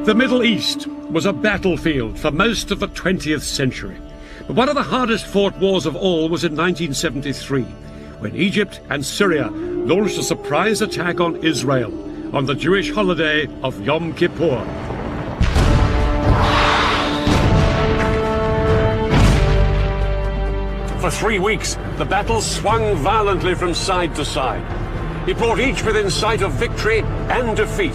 The Middle East was a battlefield for most of the 20th century. But one of the hardest fought wars of all was in 1973, when Egypt and Syria launched a surprise attack on Israel on the Jewish holiday of Yom Kippur. For 3 weeks, the battle swung violently from side to side. It brought each within sight of victory and defeat.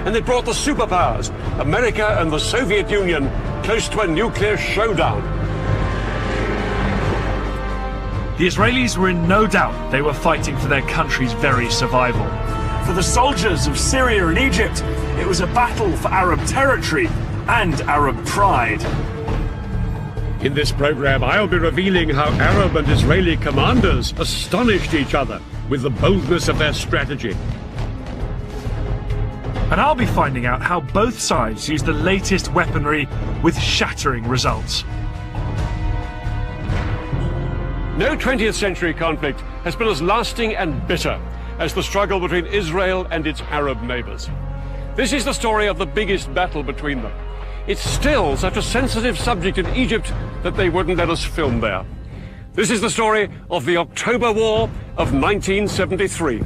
And it brought the superpowers, America and the Soviet Union, close to a nuclear showdown. The Israelis were in no doubt they were fighting for their country's very survival. For the soldiers of Syria and Egypt, it was a battle for Arab territory and Arab pride. In this program, I'll be revealing how Arab and Israeli commanders astonished each other with the boldness of their strategy. And I'll be finding out how both sides used the latest weaponry with shattering results. No 20th century conflict has been as lasting and bitter as the struggle between Israel and its Arab neighbors. This is the story of the biggest battle between them. It's still such a sensitive subject in Egypt that they wouldn't let us film there. This is the story of the October War of 1973.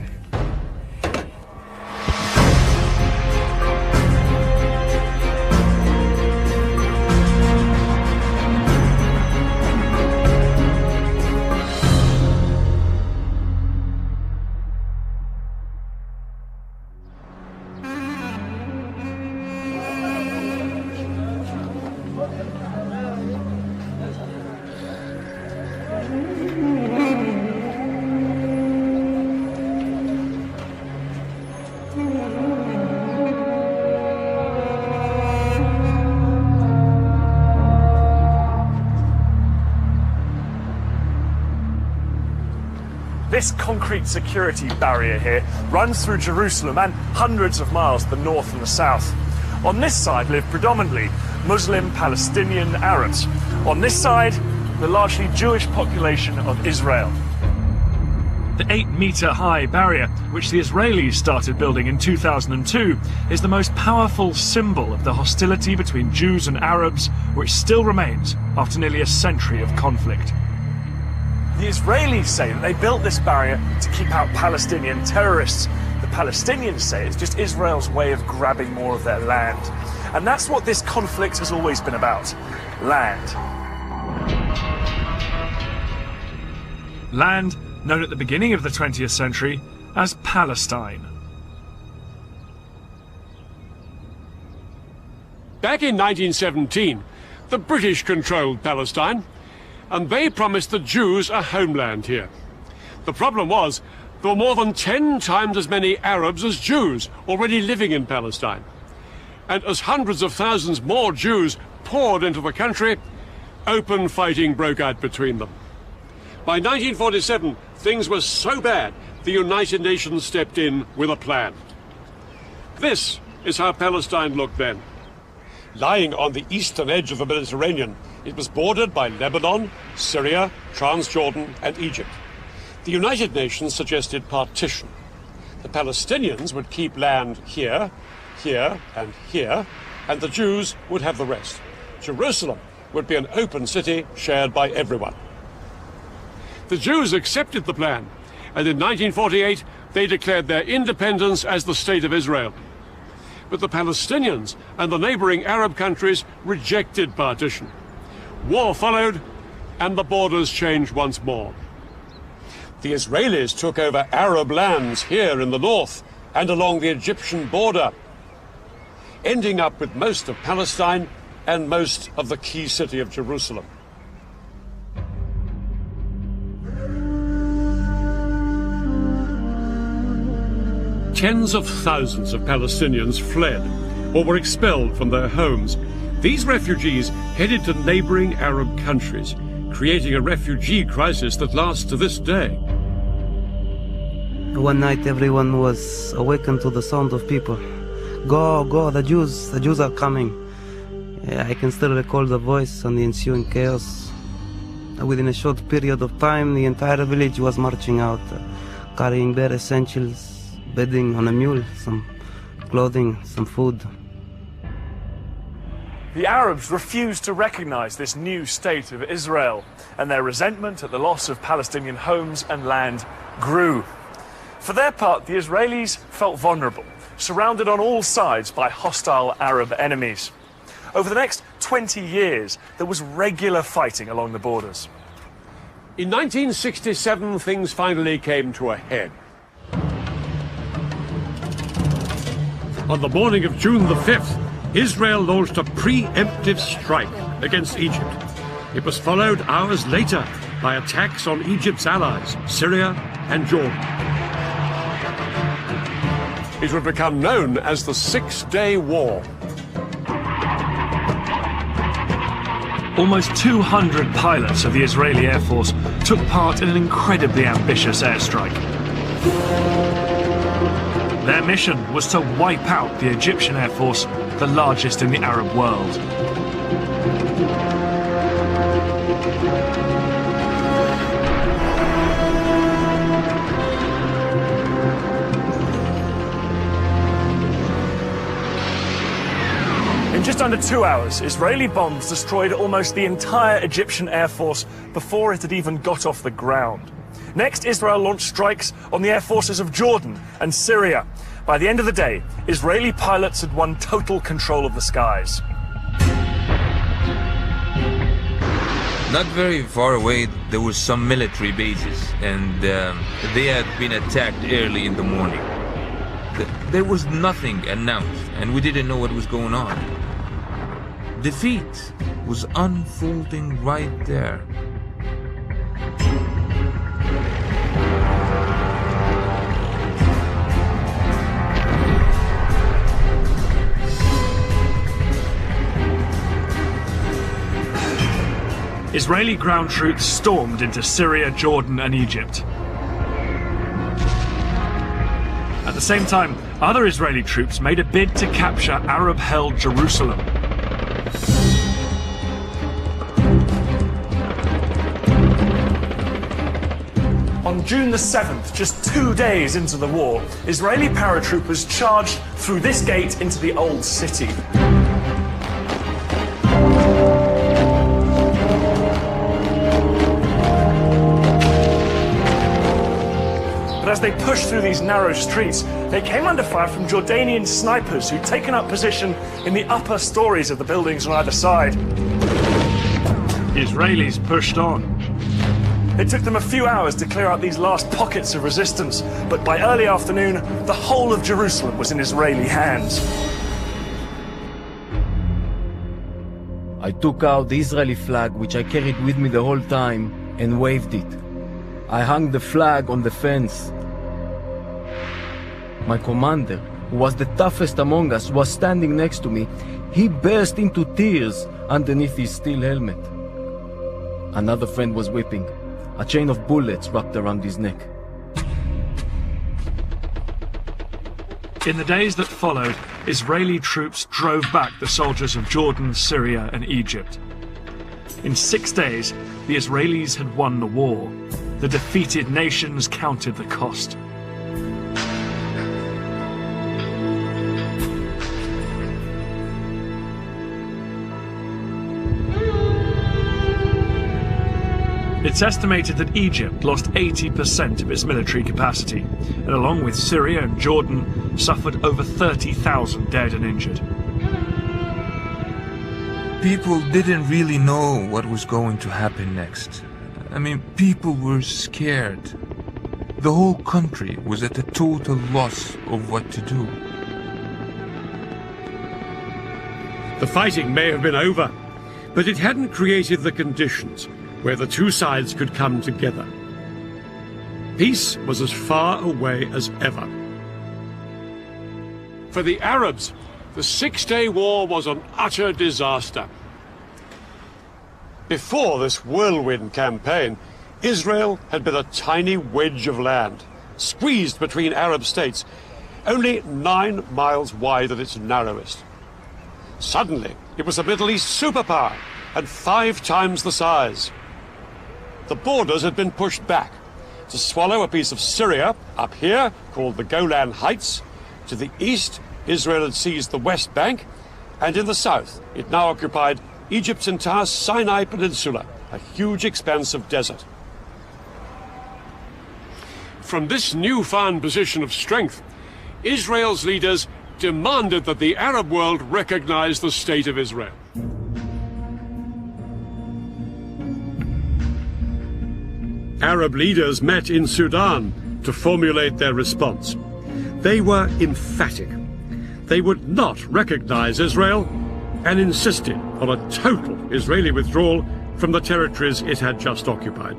This concrete security barrier here runs through Jerusalem and hundreds of miles to the north and the south. On this side live predominantly Muslim Palestinian Arabs. On this side, the largely Jewish population of Israel. The 8-meter-high barrier, which the Israelis started building in 2002, is the most powerful symbol of the hostility between Jews and Arabs, which still remains after nearly a century of conflict. The Israelis say that they built this barrier to keep out Palestinian terrorists. The Palestinians say it's just Israel's way of grabbing more of their land. And that's what this conflict has always been about: land. Land known at the beginning of the 20th century as Palestine. Back in 1917, the British controlled Palestine, and they promised the Jews a homeland here. The problem was, there were more than 10 times as many Arabs as Jews already living in Palestine. And as hundreds of thousands more Jews poured into the country, open fighting broke out between them. By 1947, things were so bad, the United Nations stepped in with a plan. This is how Palestine looked then. Lying on the eastern edge of the Mediterranean, it was bordered by Lebanon, Syria, Transjordan, and Egypt. The United Nations suggested partition. The Palestinians would keep land here, here, and here, and the Jews would have the rest. Jerusalem would be an open city shared by everyone. The Jews accepted the plan, and in 1948 they declared their independence as the State of Israel. But the Palestinians and the neighboring Arab countries rejected partition. War followed, and the borders changed once more. The Israelis took over Arab lands here in the north and along the Egyptian border, ending up with most of Palestine and most of the key city of Jerusalem. Tens of thousands of Palestinians fled or were expelled from their homes. These refugees headed to neighboring Arab countries, creating a refugee crisis that lasts to this day. One night everyone was awakened to the sound of people. Go, go, the Jews are coming. I can still recall the voice and the ensuing chaos. Within a short period of time, the entire village was marching out, carrying bare essentials, bedding on a mule, some clothing, some food. The Arabs refused to recognize this new state of Israel, and their resentment at the loss of Palestinian homes and land grew. For their part, the Israelis felt vulnerable, surrounded on all sides by hostile Arab enemies. Over the next 20 years, there was regular fighting along the borders. In 1967, things finally came to a head. On the morning of June the 5th, Israel launched a preemptive strike against Egypt. It was followed hours later by attacks on Egypt's allies, Syria and Jordan. It would become known as the Six-Day War. Almost 200 pilots of the Israeli Air Force took part in an incredibly ambitious airstrike. Their mission was to wipe out the Egyptian Air Force, the largest in the Arab world. In just under 2 hours, Israeli bombs destroyed almost the entire Egyptian Air Force before it had even got off the ground. Next, Israel launched strikes on the air forces of Jordan and Syria. By the end of the day, Israeli pilots had won total control of the skies. Not very far away, there were some military bases, and they had been attacked early in the morning. There was nothing announced, and we didn't know what was going on. Defeat was unfolding right there. Israeli ground troops stormed into Syria, Jordan, and Egypt. At the same time, other Israeli troops made a bid to capture Arab-held Jerusalem. On June the 7th, just 2 days into the war, Israeli paratroopers charged through this gate into the old city. But as they pushed through these narrow streets, they came under fire from Jordanian snipers who'd taken up position in the upper stories of the buildings on either side. The Israelis pushed on. It took them a few hours to clear out these last pockets of resistance, but by early afternoon, the whole of Jerusalem was in Israeli hands. I took out the Israeli flag, which I carried with me the whole time, and waved it. I hung the flag on the fence. My commander, who was the toughest among us, was standing next to me. He burst into tears underneath his steel helmet. Another friend was weeping, a chain of bullets wrapped around his neck. In the days that followed, Israeli troops drove back the soldiers of Jordan, Syria, and Egypt. In 6 days, the Israelis had won the war. The defeated nations counted the cost. It's estimated that Egypt lost 80% of its military capacity, and along with Syria and Jordan, suffered over 30,000 dead and injured. People didn't really know what was going to happen next. I mean, people were scared. The whole country was at a total loss of what to do. The fighting may have been over, but it hadn't created the conditions where the two sides could come together. Peace was as far away as ever. For the Arabs, the Six-Day War was an utter disaster. Before this whirlwind campaign, Israel had been a tiny wedge of land, squeezed between Arab states, only 9 miles wide at its narrowest. Suddenly, it was a Middle East superpower, and 5 times the size. The borders had been pushed back to swallow a piece of Syria up here, called the Golan Heights. To the east, Israel had seized the West Bank, And in the south, it now occupied Egypt's entire Sinai Peninsula, a huge expanse of desert. From this newfound position of strength, Israel's leaders demanded that the Arab world recognize the state of Israel. Arab leaders met in Sudan to formulate their response. They were emphatic. They would not recognize Israel and insisted on a total Israeli withdrawal from the territories it had just occupied.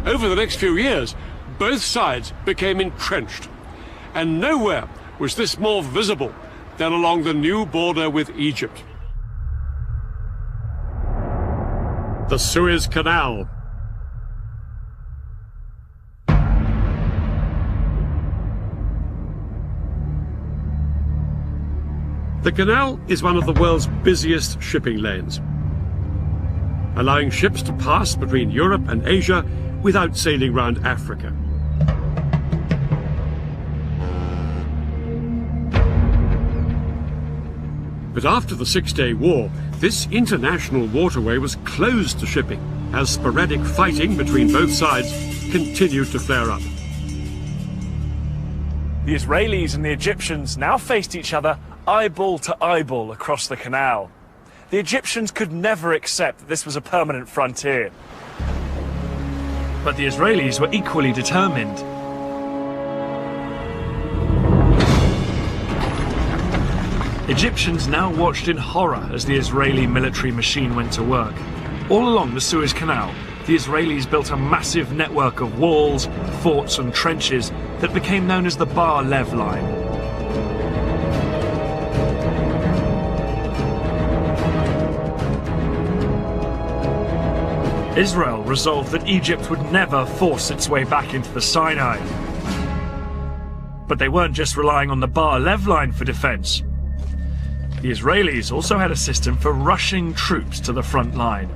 Over the next few years, both sides became entrenched, and nowhere was this more visible than along the new border with Egypt. The Suez Canal. The canal is one of the world's busiest shipping lanes, allowing ships to pass between Europe and Asia without sailing round Africa. But after the Six-Day War, this international waterway was closed to shipping as sporadic fighting between both sides continued to flare up. The Israelis and the Egyptians now faced each other eyeball to eyeball across the canal. The Egyptians could never accept that this was a permanent frontier. But the Israelis were equally determined. Egyptians now watched in horror as the Israeli military machine went to work. All along the Suez Canal, the Israelis built a massive network of walls, forts and trenches that became known as the Bar Lev Line. Israel resolved that Egypt would never force its way back into the Sinai. But they weren't just relying on the Bar Lev Line for defense. The Israelis also had a system for rushing troops to the front line.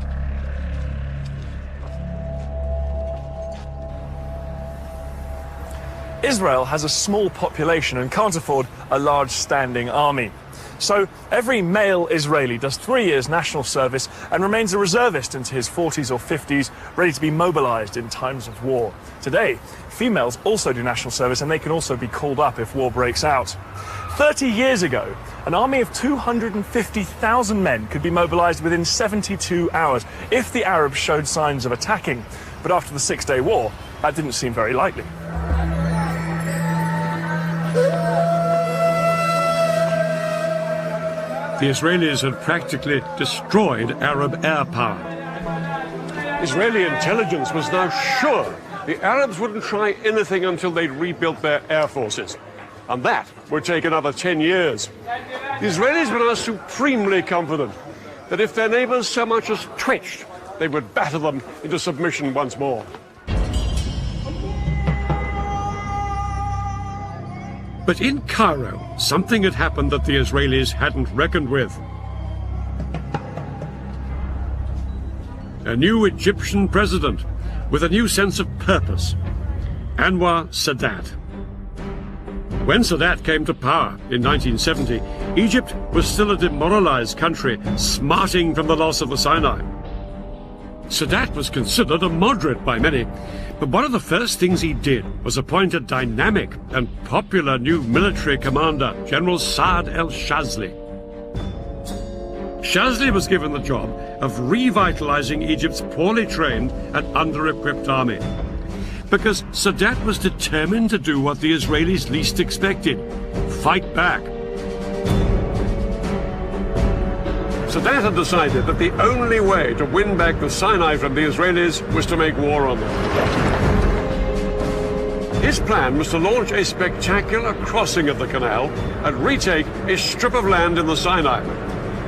Israel has a small population and can't afford a large standing army. So every male Israeli does 3 years national service and remains a reservist into his 40s or 50s, ready to be mobilized in times of war. Today, females also do national service and they can also be called up if war breaks out. 30 years ago, an army of 250,000 men could be mobilized within 72 hours if the Arabs showed signs of attacking. But after the Six-Day War, that didn't seem very likely. The Israelis had practically destroyed Arab air power. Israeli intelligence was now sure the Arabs wouldn't try anything until they'd rebuilt their air forces. And that would take another 10 years. The Israelis were now supremely confident that if their neighbors so much as twitched, they would batter them into submission once more. But in Cairo, something had happened that the Israelis hadn't reckoned with. A new Egyptian president with a new sense of purpose, Anwar Sadat. When Sadat came to power in 1970, Egypt was still a demoralized country, smarting from the loss of the Sinai. Sadat was considered a moderate by many, but one of the first things he did was appoint a dynamic and popular new military commander, General Saad el-Shazli. Shazli was given the job of revitalizing Egypt's poorly trained and under-equipped army, because Sadat was determined to do what the Israelis least expected: fight back. Sadat had decided that the only way to win back the Sinai from the Israelis was to make war on them. His plan was to launch a spectacular crossing of the canal and retake a strip of land in the Sinai.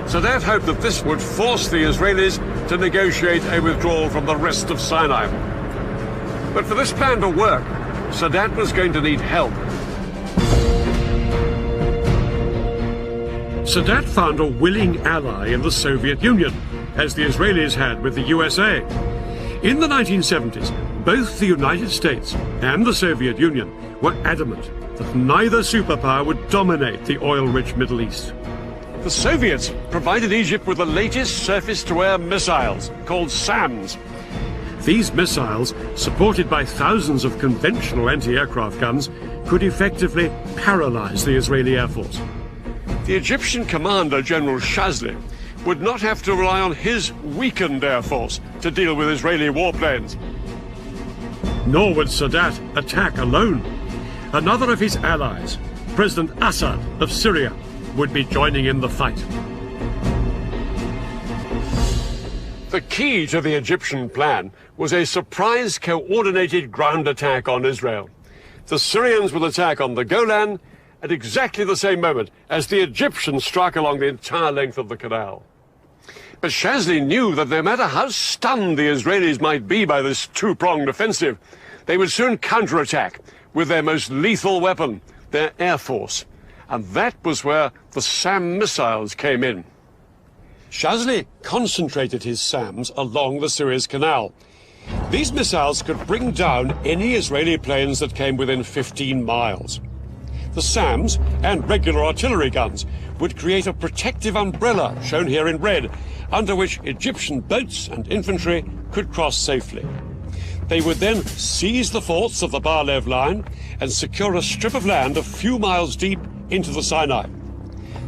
Sadat hoped that this would force the Israelis to negotiate a withdrawal from the rest of Sinai. But for this plan to work, Sadat was going to need help. Sadat found a willing ally in the Soviet Union, as the Israelis had with the USA. In the 1970s, both the United States and the Soviet Union were adamant that neither superpower would dominate the oil-rich Middle East. The Soviets provided Egypt with the latest surface-to-air missiles, called SAMs. These missiles, supported by thousands of conventional anti-aircraft guns, could effectively paralyze the Israeli Air Force. The Egyptian commander, General Shazli, would not have to rely on his weakened air force to deal with Israeli warplanes. Nor would Sadat attack alone. Another of his allies, President Assad of Syria, would be joining in the fight. The key to the Egyptian plan was a surprise coordinated ground attack on Israel. The Syrians would attack on the Golan at exactly the same moment as the Egyptians struck along the entire length of the canal. But Shazli knew that no matter how stunned the Israelis might be by this two-pronged offensive, they would soon counterattack with their most lethal weapon, their air force. And that was where the SAM missiles came in. Shazli concentrated his SAMs along the Suez Canal. These missiles could bring down any Israeli planes that came within 15 miles. The SAMs and regular artillery guns would create a protective umbrella, shown here in red, under which Egyptian boats and infantry could cross safely. They would then seize the forts of the Bar-Lev line and secure a strip of land a few miles deep into the Sinai.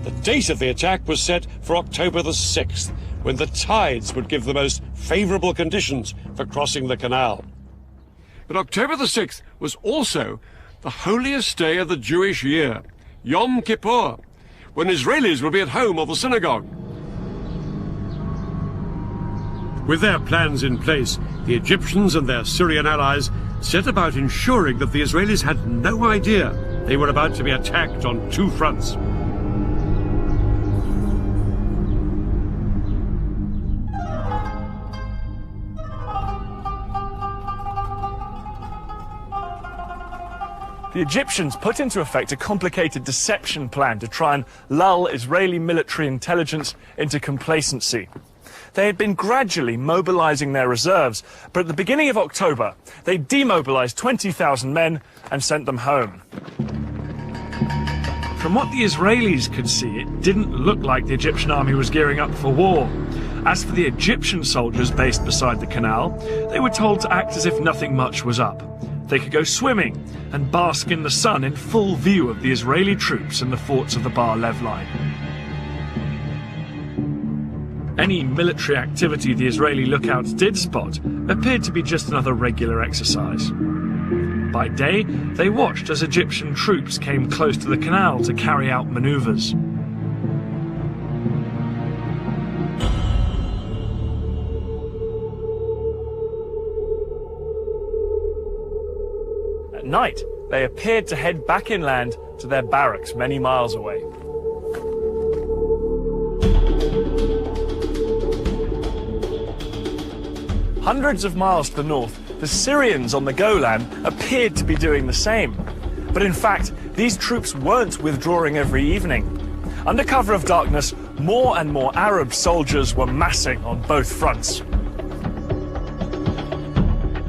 The date of the attack was set for October the 6th, when the tides would give the most favorable conditions for crossing the canal. But October the 6th was also the holiest day of the Jewish year, Yom Kippur, when Israelis will be at home or the synagogue. With their plans in place, the Egyptians and their Syrian allies set about ensuring that the Israelis had no idea they were about to be attacked on two fronts. The Egyptians put into effect a complicated deception plan to try and lull Israeli military intelligence into complacency. They had been gradually mobilizing their reserves, but at the beginning of October, they demobilized 20,000 men and sent them home. From what the Israelis could see, it didn't look like the Egyptian army was gearing up for war. As for the Egyptian soldiers based beside the canal, they were told to act as if nothing much was up. They could go swimming and bask in the sun in full view of the Israeli troops in the forts of the Bar-Lev line. Any military activity the Israeli lookouts did spot appeared to be just another regular exercise. By day, they watched as Egyptian troops came close to the canal to carry out maneuvers. At night, they appeared to head back inland to their barracks many miles away. Hundreds of miles to the north, the Syrians on the Golan appeared to be doing the same. But in fact, these troops weren't withdrawing every evening. Under cover of darkness, more and more Arab soldiers were massing on both fronts.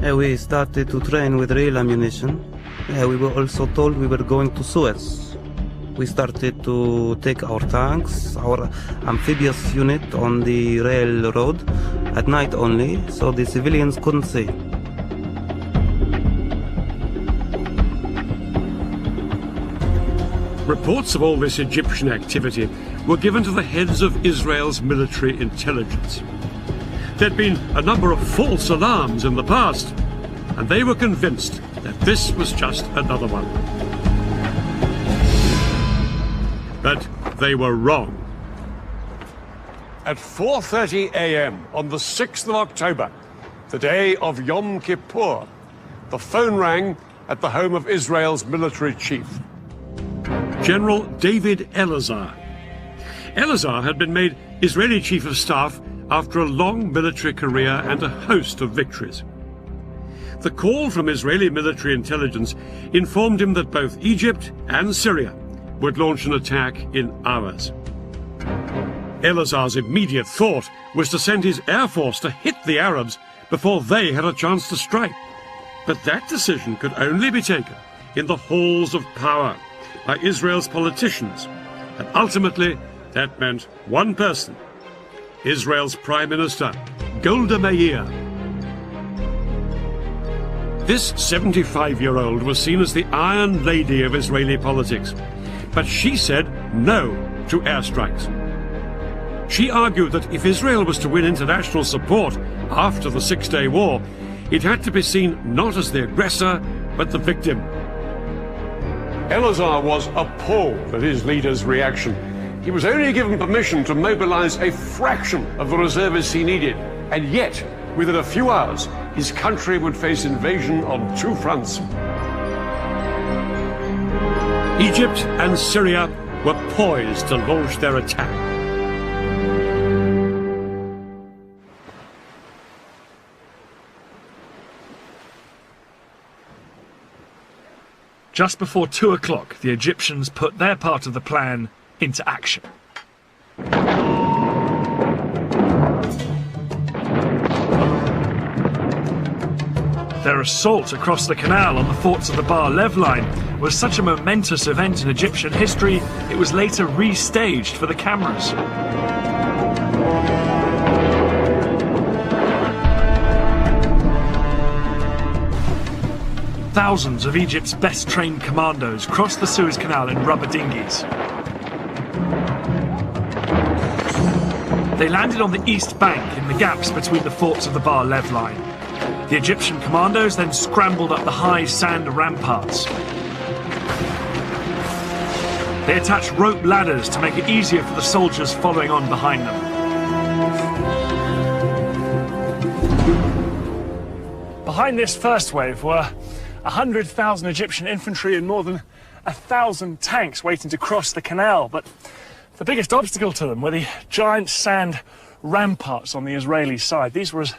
We started to train with real ammunition. We were also told we were going to Suez. We started to take our tanks, our amphibious unit on the railroad at night only, so the civilians couldn't see. Reports of all this Egyptian activity were given to the heads of Israel's military intelligence. There'd been a number of false alarms in the past, and they were convinced that this was just another one. But they were wrong. At 4:30 a.m. on the 6th of October, the day of Yom Kippur, the phone rang at the home of Israel's military chief, General David Elazar. Elazar had been made Israeli chief of staff after a long military career and a host of victories. The call from Israeli military intelligence informed him that both Egypt and Syria would launch an attack in hours. Elazar's immediate thought was to send his air force to hit the Arabs before they had a chance to strike. But that decision could only be taken in the halls of power by Israel's politicians. And ultimately, that meant one person, Israel's Prime Minister, Golda Meir. This 75-year-old was seen as the Iron Lady of Israeli politics, but she said no to airstrikes. She argued that if Israel was to win international support after the Six-Day War, it had to be seen not as the aggressor, but the victim. Elazar was appalled at his leader's reaction. He was only given permission to mobilize a fraction of the reservists he needed, and yet, within a few hours, his country would face invasion on two fronts. Egypt and Syria were poised to launch their attack. Just before 2 o'clock, the Egyptians put their part of the plan into action. Their assault across the canal on the forts of the Bar Lev line was such a momentous event in Egyptian history, it was later restaged for the cameras. Thousands of Egypt's best-trained commandos crossed the Suez Canal in rubber dinghies. They landed on the east bank in the gaps between the forts of the Bar Lev line. The Egyptian commandos then scrambled up the high sand ramparts. They attached rope ladders to make it easier for the soldiers following on behind them. Behind this first wave were 100,000 Egyptian infantry and more than 1,000 tanks waiting to cross the canal, but the biggest obstacle to them were the giant sand ramparts on the Israeli side. These were as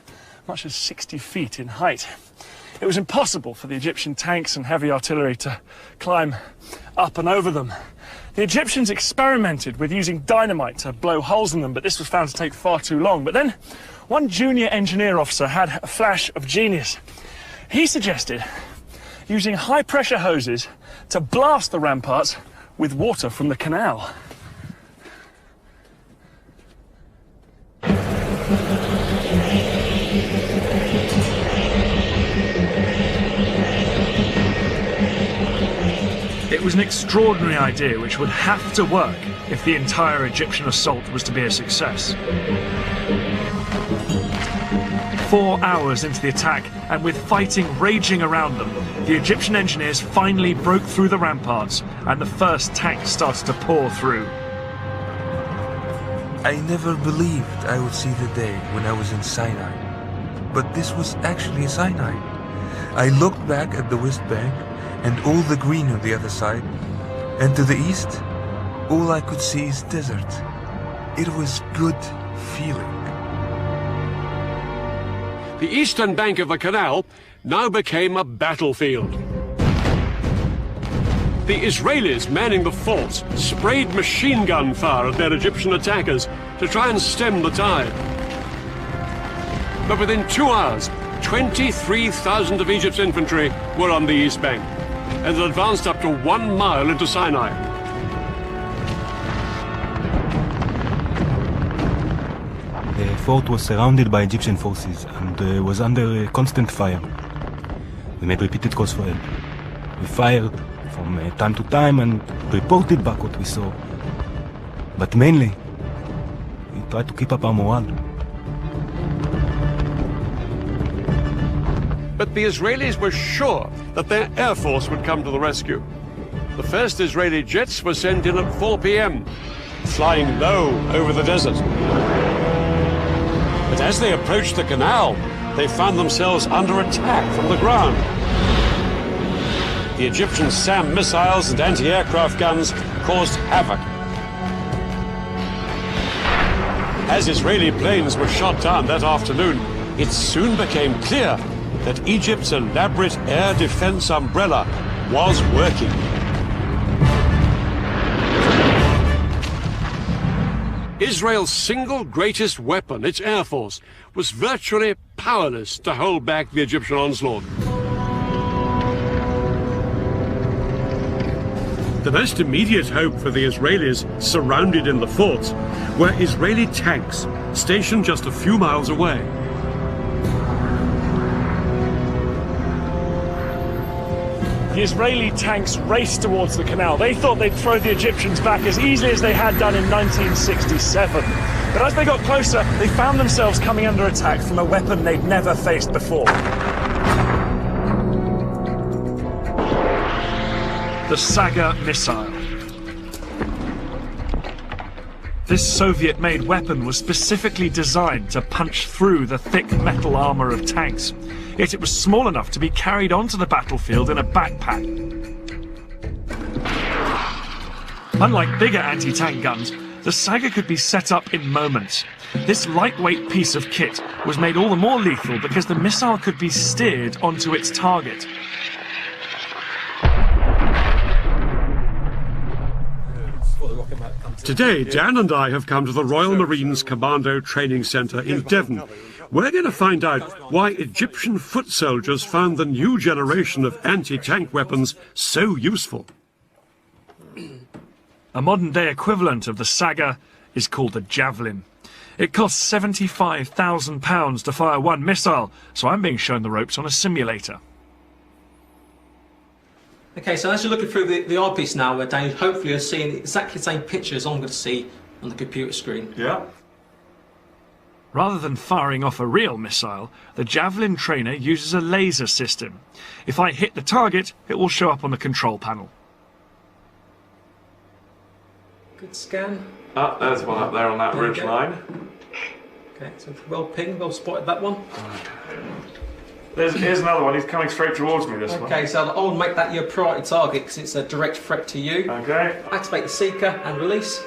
much as 60 feet in height. It was impossible for the Egyptian tanks and heavy artillery to climb up and over them. The Egyptians experimented with using dynamite to blow holes in them, but this was found to take far too long. But then one junior engineer officer had a flash of genius. He suggested using high-pressure hoses to blast the ramparts with water from the canal. It was an extraordinary idea which would have to work if the entire Egyptian assault was to be a success. 4 hours into the attack, and with fighting raging around them, the Egyptian engineers finally broke through the ramparts, and the first tanks started to pour through. I never believed I would see the day when I was in Sinai. But this was actually Sinai. I looked back at the West Bank and all the green on the other side, and to the east, all I could see is desert. It was good feeling. The eastern bank of the canal now became a battlefield. The Israelis manning the forts sprayed machine gun fire at their Egyptian attackers to try and stem the tide. But within 2 hours, 23,000 of Egypt's infantry were on the east bank and had advanced up to 1 mile into Sinai. The fort was surrounded by Egyptian forces and was under constant fire. We made repeated calls for help. We fired from time to time and reported back what we saw. But mainly, we tried to keep up our morale. But the Israelis were sure that their air force would come to the rescue. The first Israeli jets were sent in at 4 p.m., flying low over the desert. But as they approached the canal, they found themselves under attack from the ground. The Egyptian SAM missiles and anti-aircraft guns caused havoc. As Israeli planes were shot down that afternoon, it soon became clear that Egypt's elaborate air defense umbrella was working. Israel's single greatest weapon, its air force, was virtually powerless to hold back the Egyptian onslaught. The most immediate hope for the Israelis surrounded in the forts were Israeli tanks stationed just a few miles away. The Israeli tanks raced towards the canal. They thought they'd throw the Egyptians back as easily as they had done in 1967. But as they got closer, they found themselves coming under attack from a weapon they'd never faced before. The Saga missile. This Soviet-made weapon was specifically designed to punch through the thick metal armour of tanks. Yet it was small enough to be carried onto the battlefield in a backpack. Unlike bigger anti-tank guns, the Saga could be set up in moments. This lightweight piece of kit was made all the more lethal because the missile could be steered onto its target. Today, Dan and I have come to the Royal Marines Commando Training Centre in Devon. We're going to find out why Egyptian foot soldiers found the new generation of anti-tank weapons so useful. A modern-day equivalent of the Saga is called the Javelin. It costs £75,000 to fire one missile, so I'm being shown the ropes on a simulator. Okay, so as you're looking through the eyepiece now, Dan, hopefully you're seeing exactly the same pictures I'm going to see on the computer screen. Yeah. Rather than firing off a real missile, the Javelin trainer uses a laser system. If I hit the target, it will show up on the control panel. Good scan. Oh, there's one up there on that ridge line. Okay, so well pinged, well spotted that one. Here's another one, he's coming straight towards me, this one. Okay, so I'll make that your priority target because it's a direct threat to you. Okay. Activate the seeker and release.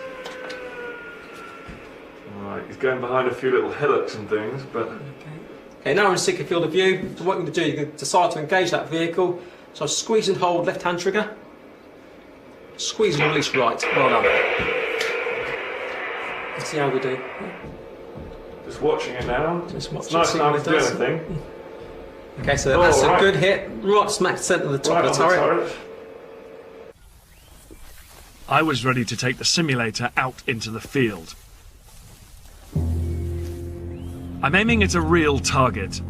Alright, he's going behind a few little hillocks and things, but... Okay, now we're in seeker field of view. So what you're going to do, you're going to decide to engage that vehicle. So squeeze and hold left hand trigger. Squeeze and release right. Well done. Let's see how we do. Just watching it now. Just watch it's nice not to do anything. Okay, so that's a good hit. Right smack centre of the top of the turret. I was ready to take the simulator out into the field. I'm aiming at a real target.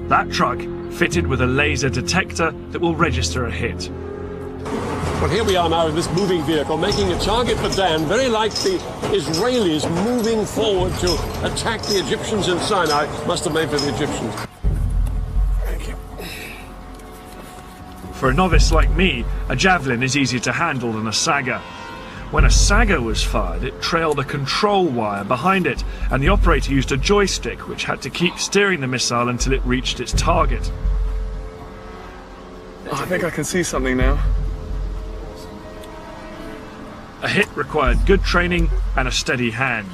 That truck fitted with a laser detector that will register a hit. Well, here we are now in this moving vehicle, making a target for Dan, very like the Israelis moving forward to attack the Egyptians in Sinai. Must have made for the Egyptians. Thank you. For a novice like me, a javelin is easier to handle than a Saga. When a Saga was fired, it trailed a control wire behind it, and the operator used a joystick which had to keep steering the missile until it reached its target. I think I can see something now. A hit required good training and a steady hand.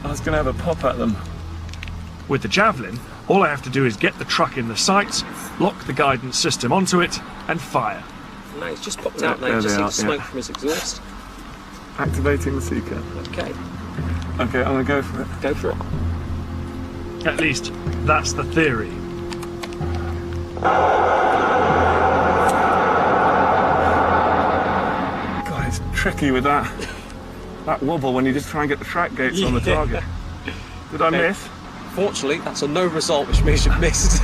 I was going to have a pop at them. With the Javelin, all I have to do is get the truck in the sights, lock the guidance system onto it, and fire. No, it's just popped out now. You just see the smoke from his exhaust. Activating the seeker. Okay. Okay, I'm going to go for it. Go for it. At least, that's the theory. Tricky with that wobble when you just try and get the track gates on the target. Did I miss? Fortunately, that's a no result, which means you've missed.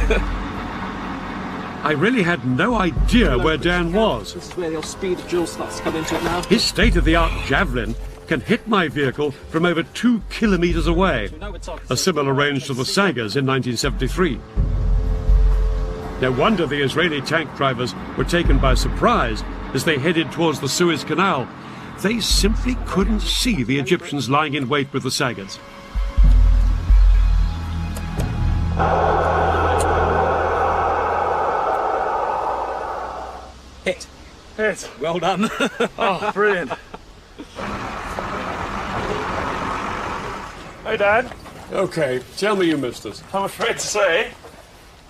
I really had no idea where Dan was. This is where the speed of Jules starts to come into it now. His state-of-the-art Javelin can hit my vehicle from over 2 kilometers away, a similar range to the Sagas in 1973. No wonder the Israeli tank drivers were taken by surprise as they headed towards the Suez Canal. They simply couldn't see the Egyptians lying in wait with the Sagas. Hit. Hit. Well done. Oh, brilliant. Hey, Dad. Okay, tell me you missed us. I'm afraid to say,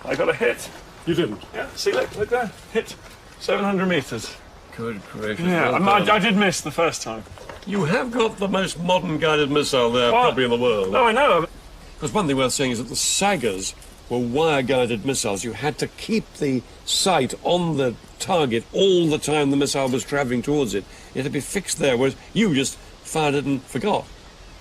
I got a hit. You didn't? Yeah, see, look there. Hit 700 metres. Good gracious. Yeah, I did miss the first time. You have got the most modern guided missile there, probably in the world. No, I know. Because one thing worth saying is that the Sagas were wire-guided missiles. You had to keep the sight on the target all the time the missile was travelling towards it. It had to be fixed there, whereas you just fired it and forgot.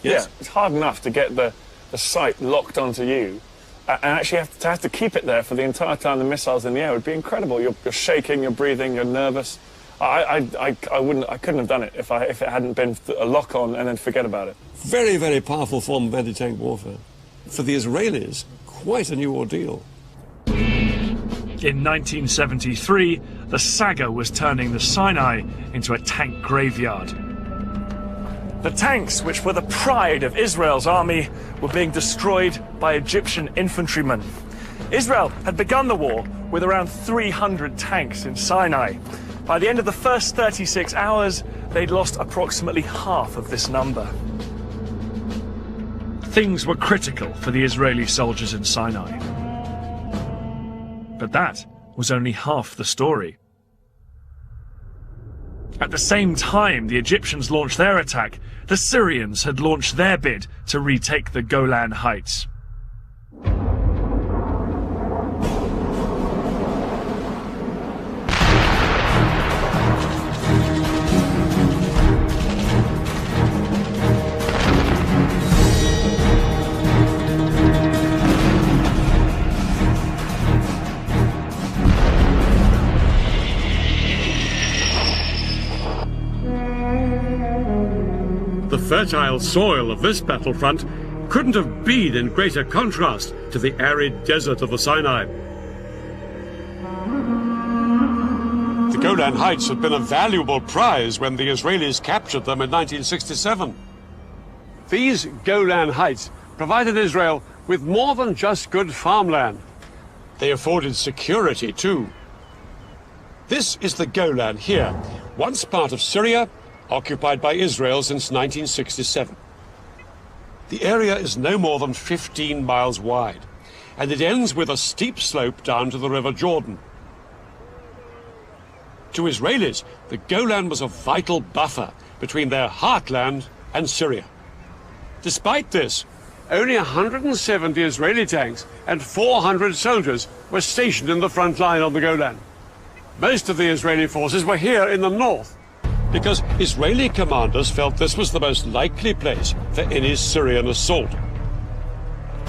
Yes? Yeah, it's hard enough to get the sight locked onto you, and actually have to keep it there for the entire time the missile's in the air. It would be incredible. You're shaking, you're breathing, you're nervous. I couldn't have done it if it hadn't been a lock on and then forget about it. Very, very powerful form of anti-tank warfare. For the Israelis, quite a new ordeal. In 1973, the saga was turning the Sinai into a tank graveyard. The tanks, which were the pride of Israel's army, were being destroyed by Egyptian infantrymen. Israel had begun the war with around 300 tanks in Sinai. By the end of the first 36 hours, they'd lost approximately half of this number. Things were critical for the Israeli soldiers in Sinai. But that was only half the story. At the same time the Egyptians launched their attack, the Syrians had launched their bid to retake the Golan Heights. The fertile soil of this battlefront couldn't have been in greater contrast to the arid desert of the Sinai. The Golan Heights had been a valuable prize when the Israelis captured them in 1967. These Golan Heights provided Israel with more than just good farmland. They afforded security too. This is the Golan here, once part of Syria, occupied by Israel since 1967. The area is no more than 15 miles wide, and it ends with a steep slope down to the River Jordan. To Israelis, the Golan was a vital buffer between their heartland and Syria. Despite this, only 170 Israeli tanks and 400 soldiers were stationed in the front line on the Golan. Most of the Israeli forces were here in the north, because Israeli commanders felt this was the most likely place for any Syrian assault.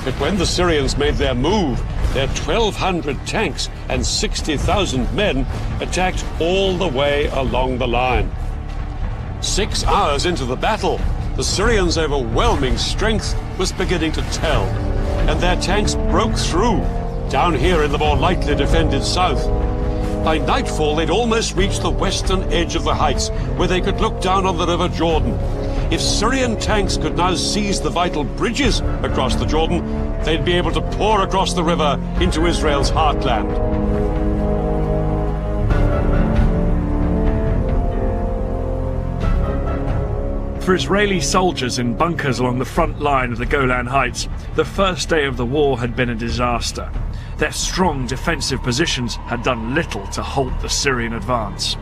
But when the Syrians made their move, their 1,200 tanks and 60,000 men attacked all the way along the line. 6 hours into the battle, the Syrians' overwhelming strength was beginning to tell, and their tanks broke through down here in the more lightly defended south. By nightfall, they'd almost reached the western edge of the heights, where they could look down on the River Jordan. If Syrian tanks could now seize the vital bridges across the Jordan, they'd be able to pour across the river into Israel's heartland. For Israeli soldiers in bunkers along the front line of the Golan Heights, the first day of the war had been a disaster. Their strong defensive positions had done little to halt the Syrian advance.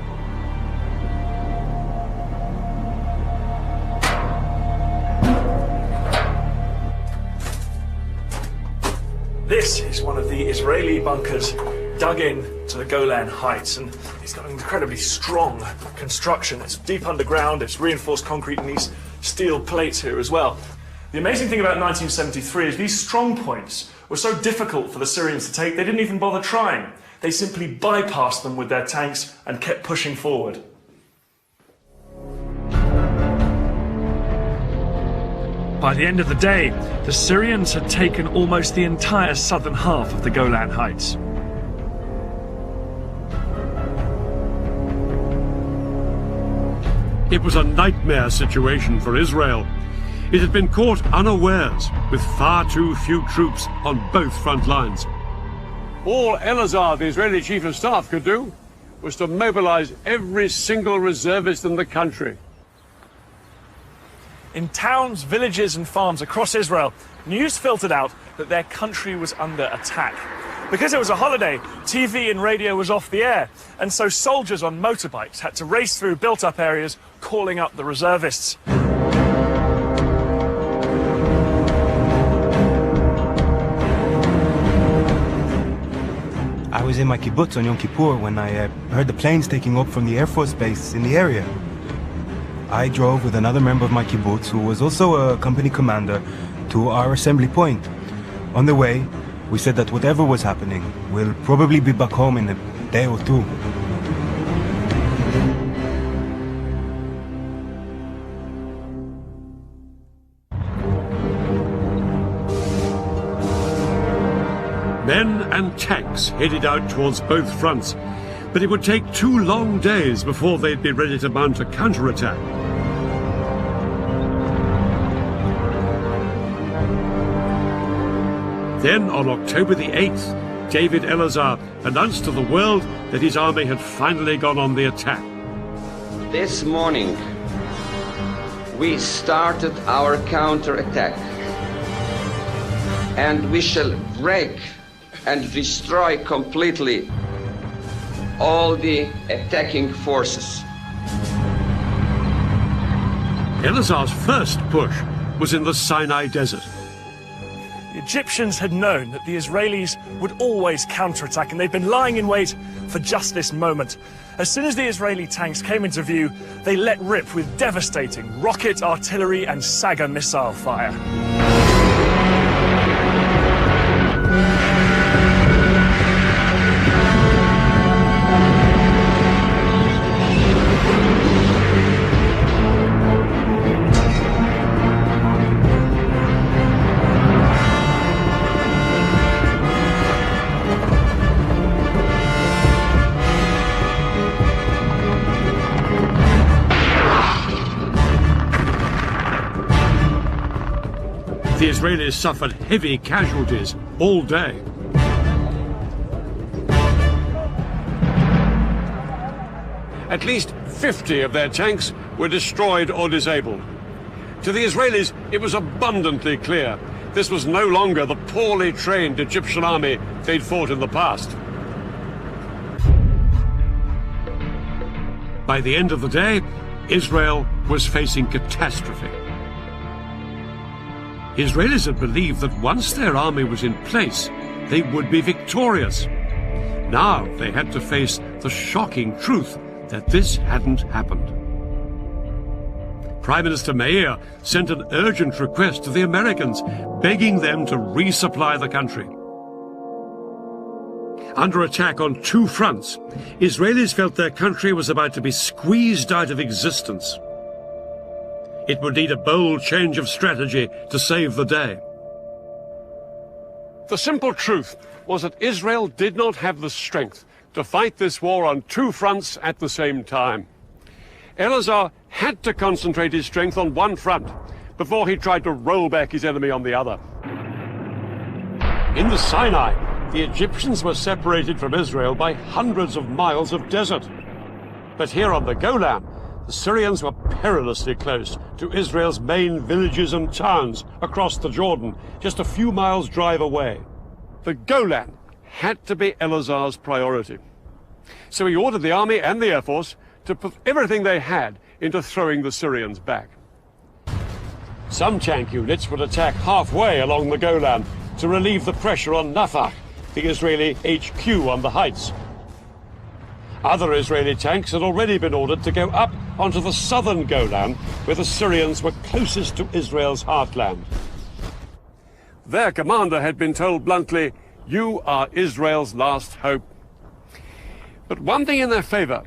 This is one of the Israeli bunkers dug in to the Golan Heights, and it's got an incredibly strong construction. It's deep underground, it's reinforced concrete and these steel plates here as well. The amazing thing about 1973 is these strong points were so difficult for the Syrians to take, they didn't even bother trying. They simply bypassed them with their tanks and kept pushing forward. By the end of the day, the Syrians had taken almost the entire southern half of the Golan Heights. It was a nightmare situation for Israel. It had been caught unawares, with far too few troops on both front lines. All Elazar, the Israeli chief of staff, could do was to mobilize every single reservist in the country. In towns, villages and farms across Israel, news filtered out that their country was under attack. Because it was a holiday, TV and radio was off the air, and so soldiers on motorbikes had to race through built-up areas, calling up the reservists. was in my kibbutz on Yom Kippur when I heard the planes taking off from the Air Force base in the area. I drove with another member of my kibbutz, who was also a company commander, to our assembly point. On the way, we said that whatever was happening, we'll probably be back home in a day or two. Men and tanks headed out towards both fronts, but it would take 2 long days before they'd be ready to mount a counterattack. Then, on October the 8th, David Elazar announced to the world that his army had finally gone on the attack. This morning, we started our counterattack, and we shall break and destroy completely all the attacking forces. Elazar's first push was in the Sinai Desert. The Egyptians had known that the Israelis would always counterattack, and they'd been lying in wait for just this moment. As soon as the Israeli tanks came into view, they let rip with devastating rocket, artillery, and Saga missile fire. The Israelis suffered heavy casualties all day. At least 50 of their tanks were destroyed or disabled. To the Israelis, it was abundantly clear this was no longer the poorly trained Egyptian army they'd fought in the past. By the end of the day, Israel was facing catastrophe. Israelis had believed that once their army was in place, they would be victorious. Now they had to face the shocking truth that this hadn't happened. Prime Minister Meir sent an urgent request to the Americans, begging them to resupply the country. Under attack on 2 fronts, Israelis felt their country was about to be squeezed out of existence. It would need a bold change of strategy to save the day. The simple truth was that Israel did not have the strength to fight this war on 2 fronts at the same time. Elazar had to concentrate his strength on one front before he tried to roll back his enemy on the other. In the Sinai, the Egyptians were separated from Israel by hundreds of miles of desert. But here on the Golan, the Syrians were perilously close to Israel's main villages and towns across the Jordan, just a few miles' drive away. The Golan had to be Elazar's priority. So he ordered the army and the air force to put everything they had into throwing the Syrians back. Some tank units would attack halfway along the Golan to relieve the pressure on Nafach, the Israeli HQ on the heights. Other Israeli tanks had already been ordered to go up onto the southern Golan, where the Syrians were closest to Israel's heartland. Their commander had been told bluntly, "You are Israel's last hope." But one thing in their favor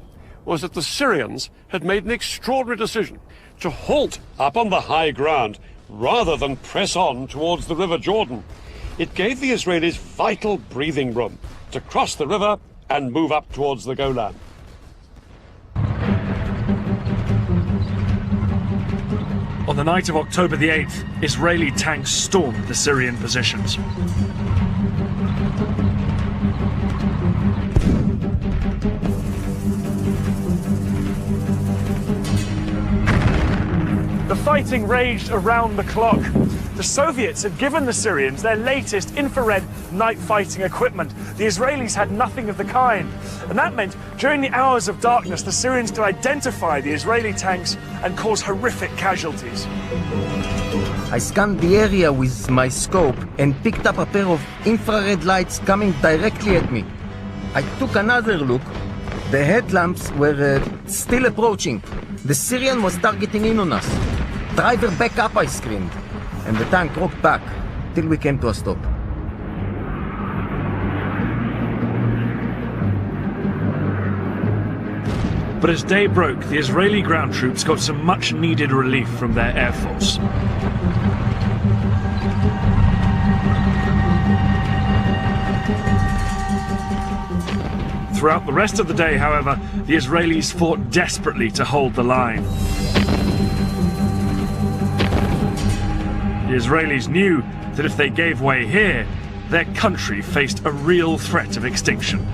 was that the Syrians had made an extraordinary decision to halt up on the high ground rather than press on towards the River Jordan. It gave the Israelis vital breathing room to cross the river and move up towards the Golan. On the night of October the 8th, Israeli tanks stormed the Syrian positions. The fighting raged around the clock. The Soviets had given the Syrians their latest infrared night fighting equipment. The Israelis had nothing of the kind. And that meant during the hours of darkness, the Syrians could identify the Israeli tanks and cause horrific casualties. I scanned the area with my scope and picked up a pair of infrared lights coming directly at me. I took another look. The headlamps were still approaching. The Syrian was targeting in on us. Driver, back up, I screamed. And the tank rocked back till we came to a stop. But as day broke, the Israeli ground troops got some much-needed relief from their air force. Throughout the rest of the day, however, the Israelis fought desperately to hold the line. The Israelis knew that if they gave way here, their country faced a real threat of extinction.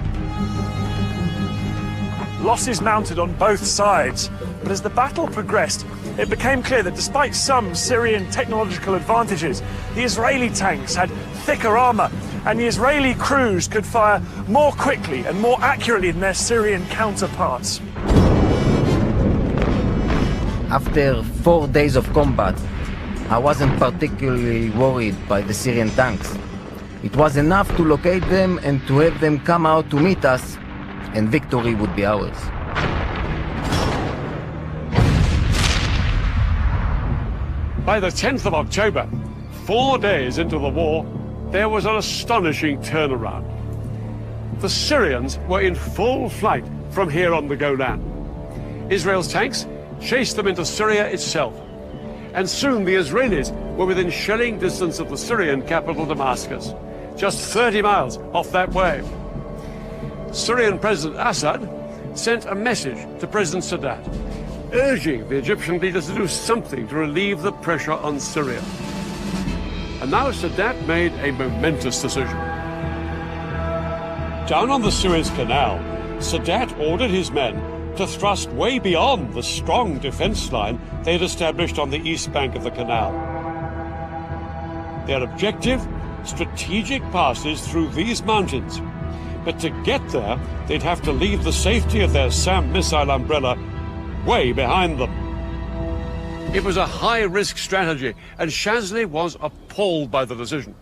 Losses mounted on both sides, but as the battle progressed, it became clear that despite some Syrian technological advantages, the Israeli tanks had thicker armour, and the Israeli crews could fire more quickly and more accurately than their Syrian counterparts. After 4 days of combat, I wasn't particularly worried by the Syrian tanks. It was enough to locate them and to have them come out to meet us, and victory would be ours. By the 10th of October, 4 days into the war, there was an astonishing turnaround. The Syrians were in full flight from here on the Golan. Israel's tanks chased them into Syria itself, and soon the Israelis were within shelling distance of the Syrian capital Damascus, just 30 miles off that way. Syrian President Assad sent a message to President Sadat, urging the Egyptian leaders to do something to relieve the pressure on Syria. And now Sadat made a momentous decision. Down on the Suez Canal, Sadat ordered his men to thrust way beyond the strong defense line they had established on the east bank of the canal. Their objective, strategic passes through these mountains. But to get there, they'd have to leave the safety of their SAM missile umbrella way behind them. It was a high-risk strategy, and Shazli was appalled by the decision.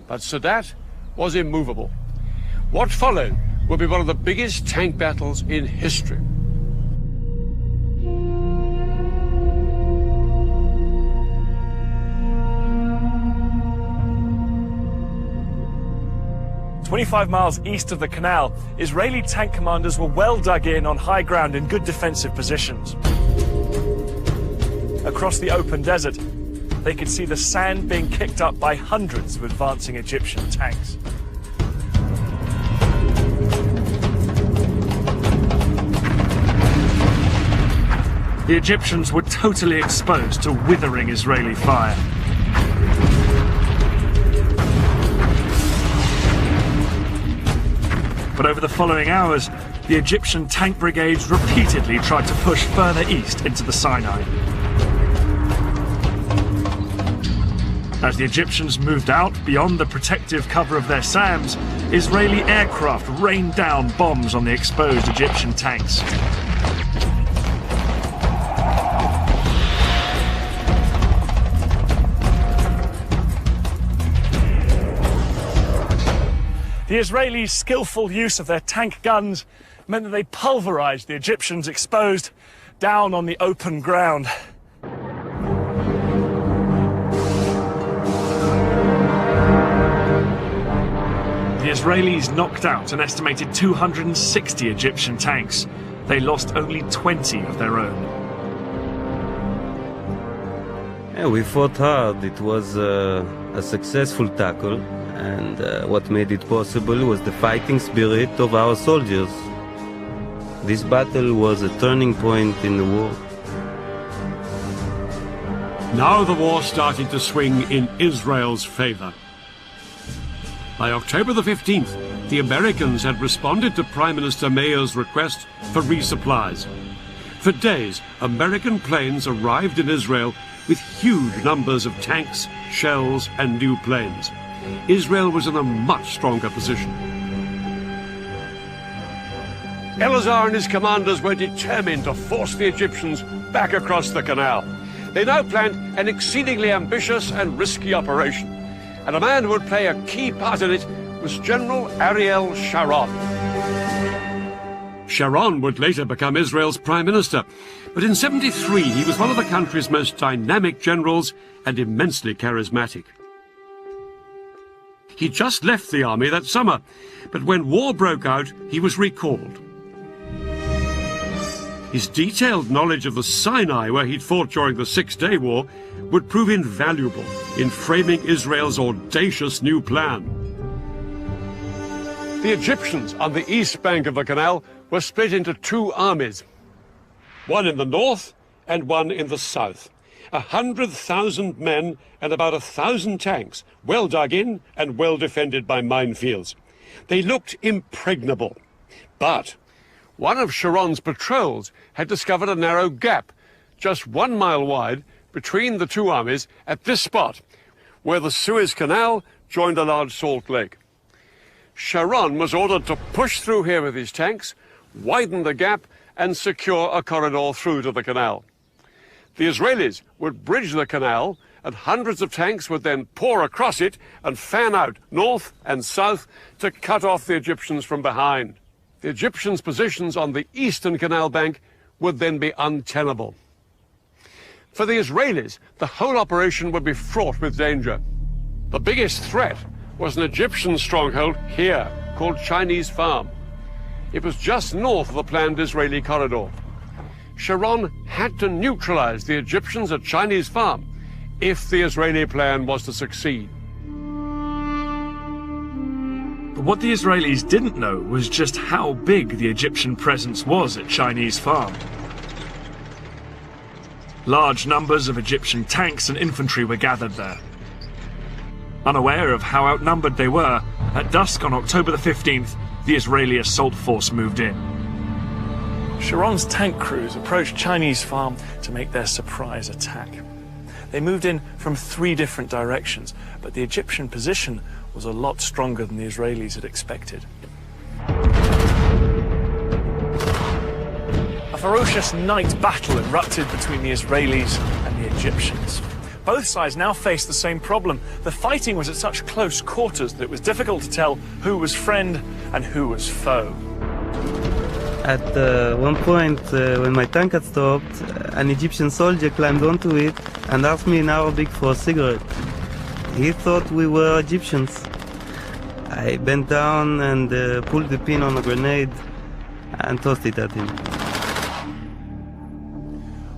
But Sadat was immovable. What followed would be one of the biggest tank battles in history. "25 miles east of the canal, Israeli tank commanders were well dug in on high ground in good defensive positions. Across the open desert, they could see the sand being kicked up by hundreds of advancing Egyptian tanks. The Egyptians were totally exposed to withering Israeli fire. But over the following hours, the Egyptian tank brigades repeatedly tried to push further east into the Sinai. As the Egyptians moved out beyond the protective cover of their SAMs, Israeli aircraft rained down bombs on the exposed Egyptian tanks. The Israelis' skillful use of their tank guns meant that they pulverized the Egyptians exposed down on the open ground. The Israelis knocked out an estimated 260 Egyptian tanks. They lost only 20 of their own. Yeah, we fought hard. It was a successful tackle, and what made it possible was the fighting spirit of our soldiers. This battle was a turning point in the war. Now the war started to swing in Israel's favor. By October the 15th, the Americans had responded to Prime Minister Mayer's request for resupplies. For days, American planes arrived in Israel with huge numbers of tanks, shells, and new planes. Israel was in a much stronger position. Elazar and his commanders were determined to force the Egyptians back across the canal. They now planned an exceedingly ambitious and risky operation, and a man who would play a key part in it was General Ariel Sharon. Sharon would later become Israel's prime minister, but in 73 he was one of the country's most dynamic generals and immensely charismatic. He just left the army that summer, but when war broke out, he was recalled. His detailed knowledge of the Sinai, where he'd fought during the Six-Day War, would prove invaluable in framing Israel's audacious new plan. The Egyptians on the east bank of the canal were split into two armies, one in the north and one in the south. 100,000 men and about 1,000 tanks, well dug in and well defended by minefields. They looked impregnable, but one of Sharon's patrols had discovered a narrow gap, just 1 mile wide, between the two armies at this spot, where the Suez Canal joined a large salt lake. Sharon was ordered to push through here with his tanks, widen the gap, and secure a corridor through to the canal. The Israelis would bridge the canal, and hundreds of tanks would then pour across it and fan out north and south to cut off the Egyptians from behind. The Egyptians' positions on the eastern canal bank would then be untenable. For the Israelis, the whole operation would be fraught with danger. The biggest threat was an Egyptian stronghold here, called Chinese Farm. It was just north of the planned Israeli corridor. Sharon had to neutralize the Egyptians at Chinese Farm if the Israeli plan was to succeed. But what the Israelis didn't know was just how big the Egyptian presence was at Chinese Farm. Large numbers of Egyptian tanks and infantry were gathered there. Unaware of how outnumbered they were, at dusk on October the 15th, the Israeli assault force moved in. Sharon's tank crews approached Chinese Farm to make their surprise attack. They moved in from 3 different directions, but the Egyptian position was a lot stronger than the Israelis had expected. A ferocious night battle erupted between the Israelis and the Egyptians. Both sides now faced the same problem. The fighting was at such close quarters that it was difficult to tell who was friend and who was foe. At one point, when my tank had stopped, an Egyptian soldier climbed onto it and asked me in Arabic for a cigarette. He thought we were Egyptians. I bent down and pulled the pin on a grenade and tossed it at him.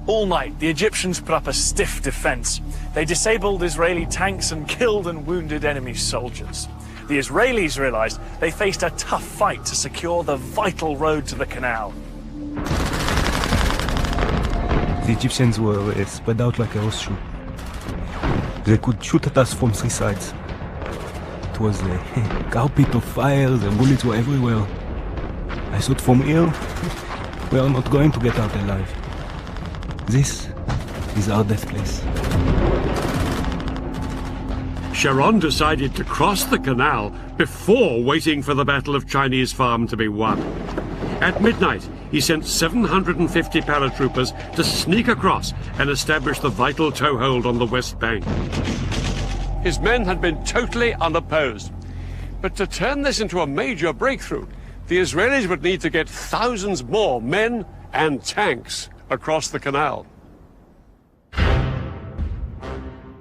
All night, the Egyptians put up a stiff defense. They disabled Israeli tanks and killed and wounded enemy soldiers. The Israelis realized they faced a tough fight to secure the vital road to the canal. The Egyptians were spread out like a horseshoe. They could shoot at us from 3 sides. It was a carpet of fire, the bullets were everywhere. I thought, from here, we are not going to get out alive. This is our death place. Sharon decided to cross the canal before waiting for the Battle of Chinese Farm to be won. At midnight, he sent 750 paratroopers to sneak across and establish the vital toehold on the west bank. His men had been totally unopposed. But to turn this into a major breakthrough, the Israelis would need to get thousands more men and tanks across the canal.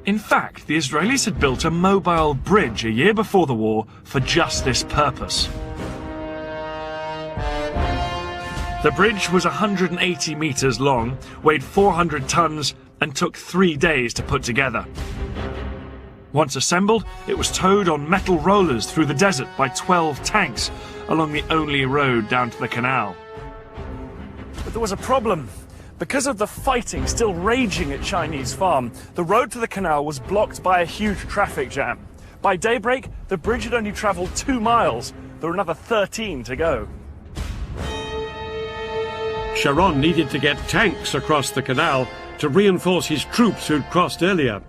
In fact, the Israelis had built a mobile bridge a year before the war for just this purpose. The bridge was 180 meters long, weighed 400 tons, and took 3 days to put together. Once assembled, it was towed on metal rollers through the desert by 12 tanks along the only road down to the canal. But there was a problem. Because of the fighting still raging at Chinese Farm, the road to the canal was blocked by a huge traffic jam. By daybreak, the bridge had only traveled 2 miles. There were another 13 to go. Sharon needed to get tanks across the canal to reinforce his troops who'd crossed earlier.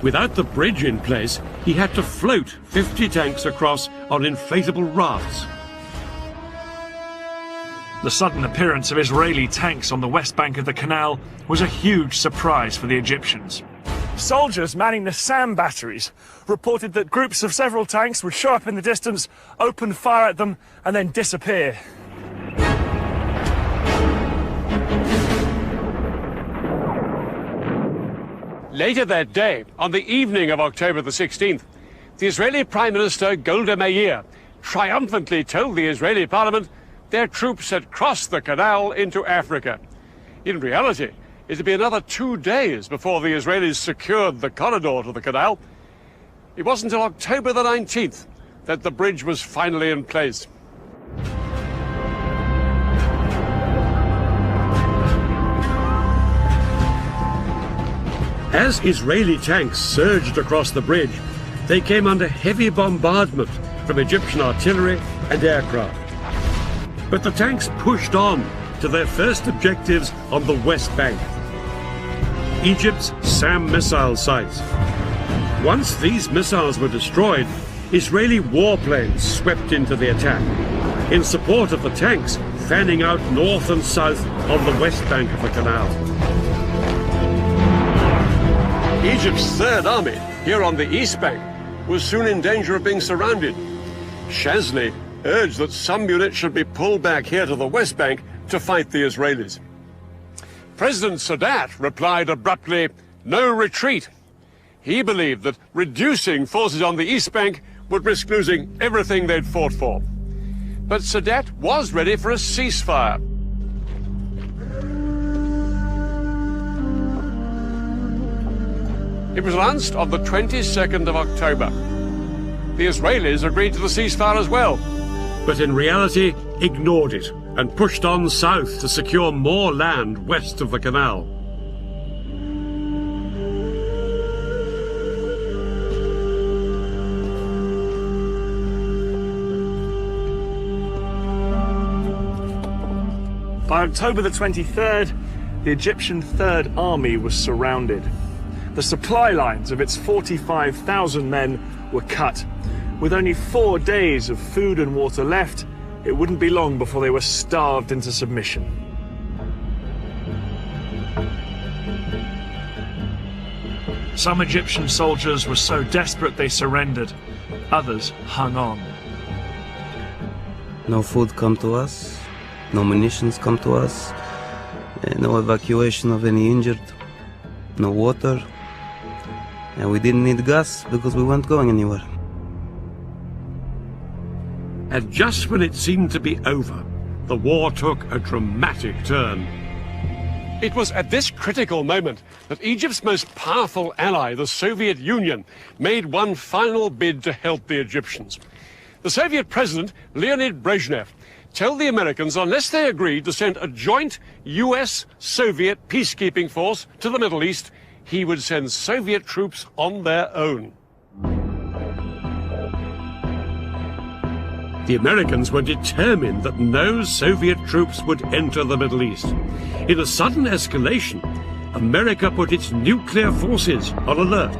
Without the bridge in place, he had to float 50 tanks across on inflatable rafts. The sudden appearance of Israeli tanks on the west bank of the canal was a huge surprise for the Egyptians. Soldiers manning the SAM batteries reported that groups of several tanks would show up in the distance, open fire at them, and then disappear. Later that day, on the evening of October the 16th, the Israeli Prime Minister Golda Meir triumphantly told the Israeli parliament their troops had crossed the canal into Africa. In reality, it would be another 2 days before the Israelis secured the corridor to the canal. It wasn't until October the 19th that the bridge was finally in place. As Israeli tanks surged across the bridge, they came under heavy bombardment from Egyptian artillery and aircraft. But the tanks pushed on to their first objectives on the West Bank, Egypt's SAM missile sites. Once these missiles were destroyed, Israeli warplanes swept into the attack in support of the tanks fanning out north and south on the west bank of the canal. Egypt's Third Army, here on the east bank, was soon in danger of being surrounded. Shazli urged that some units should be pulled back here to the west bank to fight the Israelis. President Sadat replied abruptly, "No retreat." He believed that reducing forces on the east bank would risk losing everything they'd fought for. But Sadat was ready for a ceasefire. It was announced on the 22nd of October. The Israelis agreed to the ceasefire as well, but in reality ignored it and pushed on south to secure more land west of the canal. By October the 23rd, the Egyptian Third Army was surrounded. The supply lines of its 45,000 men were cut. With only 4 days of food and water left, it wouldn't be long before they were starved into submission. Some Egyptian soldiers were so desperate they surrendered. Others hung on. No food come to us, no munitions come to us, no evacuation of any injured, no water, and we didn't need gas because we weren't going anywhere. And just when it seemed to be over, the war took a dramatic turn. It was at this critical moment that Egypt's most powerful ally, the Soviet Union, made one final bid to help the Egyptians. The Soviet president, Leonid Brezhnev, told the Americans unless they agreed to send a joint US-Soviet peacekeeping force to the Middle East, he would send Soviet troops on their own. The Americans were determined that no Soviet troops would enter the Middle East. In a sudden escalation, America put its nuclear forces on alert.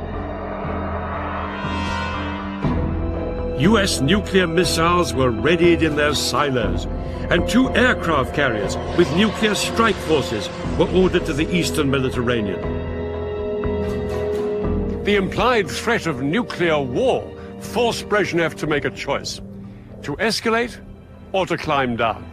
US nuclear missiles were readied in their silos, and 2 aircraft carriers with nuclear strike forces were ordered to the eastern Mediterranean. The implied threat of nuclear war forced Brezhnev to make a choice: to escalate or to climb down.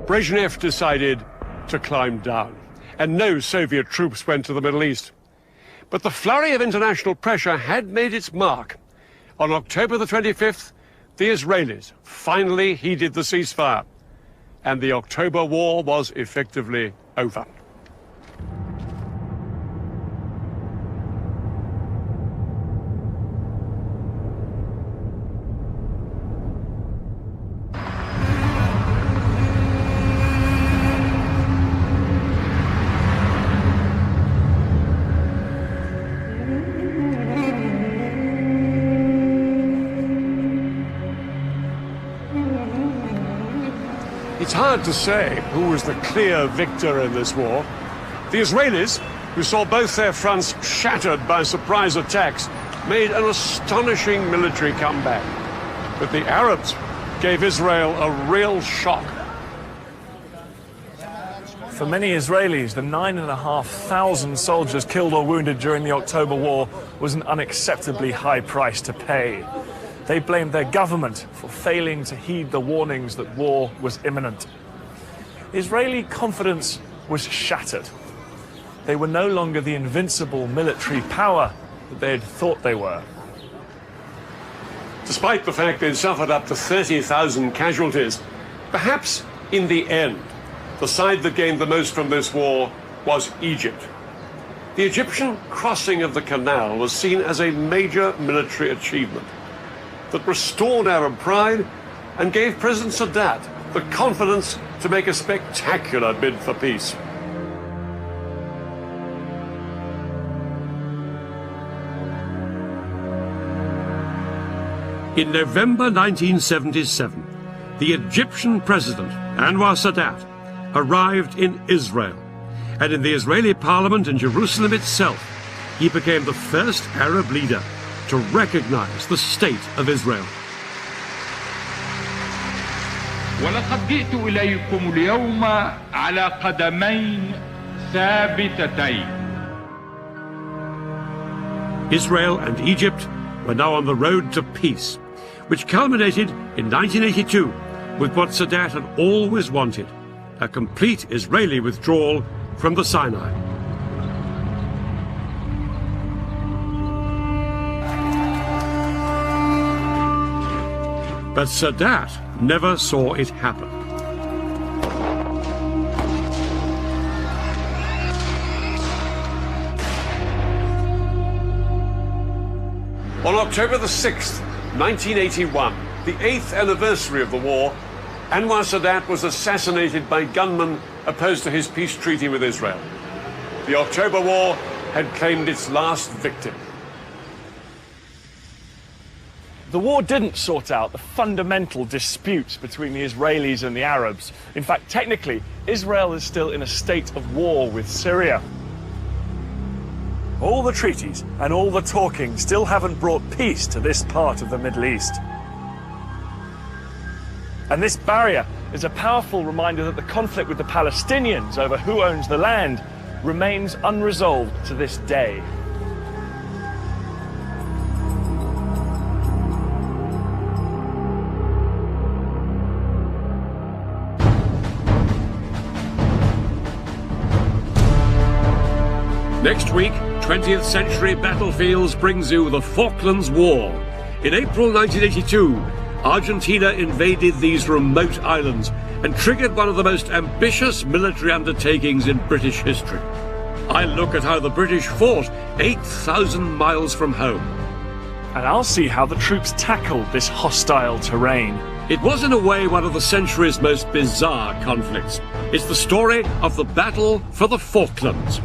Brezhnev decided to climb down, and no Soviet troops went to the Middle East. But the flurry of international pressure had made its mark. On October the 25th, the Israelis finally heeded the ceasefire, and the October War was effectively over. It's hard to say who was the clear victor in this war. The Israelis, who saw both their fronts shattered by surprise attacks, made an astonishing military comeback. But the Arabs gave Israel a real shock. For many Israelis, the 9,500 soldiers killed or wounded during the October War was an unacceptably high price to pay. They blamed their government for failing to heed the warnings that war was imminent. Israeli confidence was shattered. They were no longer the invincible military power that they had thought they were. Despite the fact they'd suffered up to 30,000 casualties, perhaps in the end, the side that gained the most from this war was Egypt. The Egyptian crossing of the canal was seen as a major military achievement that restored Arab pride and gave President Sadat the confidence to make a spectacular bid for peace. In November 1977, the Egyptian president, Anwar Sadat, arrived in Israel, and in the Israeli parliament in Jerusalem itself, he became the first Arab leader to recognize the state of Israel. ولقد جئت إليكم اليوم على قدمين ثابتتين. Israel and Egypt were now on the road to peace, which culminated in 1982 with what Sadat had always wanted, a complete Israeli withdrawal from the Sinai. But Sadat never saw it happen. On October the 6th, 1981, the 8th anniversary of the war, Anwar Sadat was assassinated by gunmen opposed to his peace treaty with Israel. The October War had claimed its last victim. The war didn't sort out the fundamental disputes between the Israelis and the Arabs. In fact, technically, Israel is still in a state of war with Syria. All the treaties and all the talking still haven't brought peace to this part of the Middle East. And this barrier is a powerful reminder that the conflict with the Palestinians over who owns the land remains unresolved to this day. Next week, 20th century battlefields brings you the Falklands War. In April 1982, Argentina invaded these remote islands and triggered one of the most ambitious military undertakings in British history. I look at how the British fought 8,000 miles from home. And I'll see how the troops tackled this hostile terrain. It was in a way one of the century's most bizarre conflicts. It's the story of the battle for the Falklands.